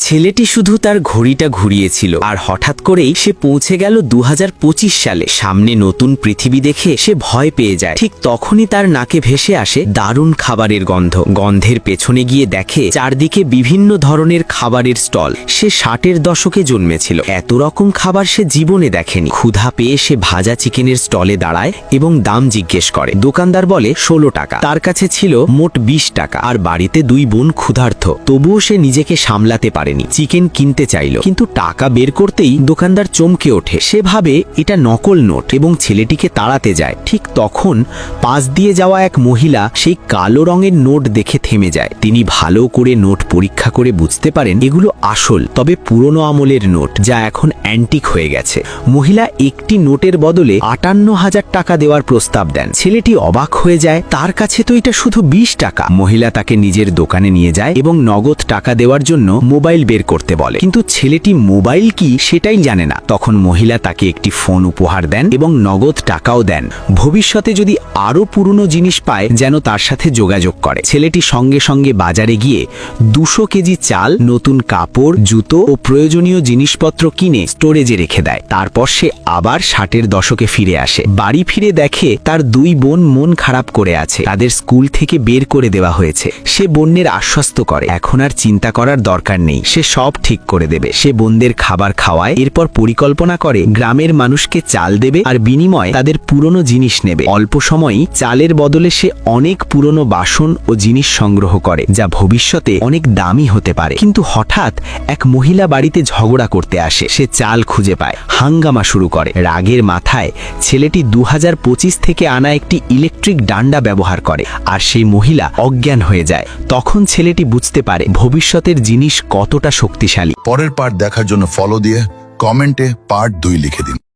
ছেলেটি শুধু তার ঘড়িটা ঘুরিয়েছিল আর হঠাৎ করেই সে পৌঁছে গেল 2025 সালে। সামনে নতুন পৃথিবী দেখে সে ভয় পেয়ে যায়। ঠিক তখনই তার নাকে ভেসে আসে দারুণ খাবারের গন্ধ। গন্ধের পেছনে গিয়ে দেখে চারদিকে বিভিন্ন ধরনের খাবারের স্টল। সে 60-এর দশকে জন্মেছিল, এত রকম খাবার সে জীবনে দেখেনি। ক্ষুধা পেয়ে সে ভাজা চিকেনের স্টলে দাঁড়ায় এবং দাম জিজ্ঞেস করে। দোকানদার বলে 16 টাকা। তার কাছে ছিল মোট 20 টাকা আর বাড়িতে 2 বোন ক্ষুধার্ত। তবুও সে নিজেকে সামলাতে পারেনি। চিকেন কিনতে চাইল, কিন্তু টাকা বের করতেই দোকানদার চমকে ওঠে। সে ভাবে এটা নকল নোট এবং ছেলেটিকে তাড়াতে যায়। ঠিক তখন পাশ দিয়ে যাওয়া এক মহিলা সেই কালো রঙের নোট দেখে থেমে যায়। তিনি ভালো করে নোট পরীক্ষা করে বুঝতে পারেন এগুলো আসল, তবে পুরনো আমলের নোট, যা এখন অ্যান্টিক হয়ে গেছে। মহিলা একটি নোটের বদলে 58,000 টাকা দেওয়ার প্রস্তাব দেন। ছেলেটি অবাক হয়ে যায়, তার কাছে তো এটা শুধু 20 টাকা। মহিলা তাকে নিজের দোকানে নিয়ে যায় এবং নগদ টাকা দেওয়ার জন্য মোবাইল বের করতে বলে, কিন্তু ছেলেটি মোবাইল কি সেটাই জানে না। তখন মহিলা তাকে একটি ফোন উপহার দেন এবং নগদ টাকাও দেন। ভবিষ্যতে যদি আরো পুরনো জিনিস পায় যেন তার সাথে যোগাযোগ করে। ছেলেটি সঙ্গে সঙ্গে বাজারে গিয়ে 200 কেজি চাল, নতুন কাপড়, জুতো ও প্রয়োজনীয় জিনিসপত্র কিনে স্টোরেজে রেখে দেয়। তারপর সে আবার 60-এর দশকে ফিরে আসে। বাড়ি ফিরে দেখে তার 2 বোন মন খারাপ করে আছে। তাদের স্কুল থেকে বের করে দেওয়া হয়েছে। সে বোনদের আশ্বস্ত করে এখন আর চিন্তা করার দরকার নেই, সে সব ঠিক করে দেবে। সে বোনদের খাবার খাওয়ায়, এরপর পরিকল্পনা করে গ্রামের মানুষকে চাল দেবে আর বিনিময়ে তাদের পুরনো জিনিস নেবে। অল্প সময়ই চালের বদলে সে অনেক পুরনো বাসন ও জিনিস সংগ্রহ করে, যা ভবিষ্যতে অনেক দামি হতে পারে। কিন্তু হঠাৎ এক মহিলা বাড়িতে ঝগড়া করতে আসে। সে চাল খুঁজে পায়, হাঙ্গামা শুরু করে। রাগের মাথায় ছেলেটি 2025 থেকে আনা একটি ইলেকট্রিক ডান্ডা ব্যবহার করে আর সেই মহিলা অজ্ঞান হয়ে যায়। তখন ছেলেটি বুঝতে পারে ভবিষ্যতের জিনিস কতটা শক্তিশালী। পরের পার্ট দেখার জন্য ফলো দিয়ে কমেন্টে পার্ট 2 লিখে দিন।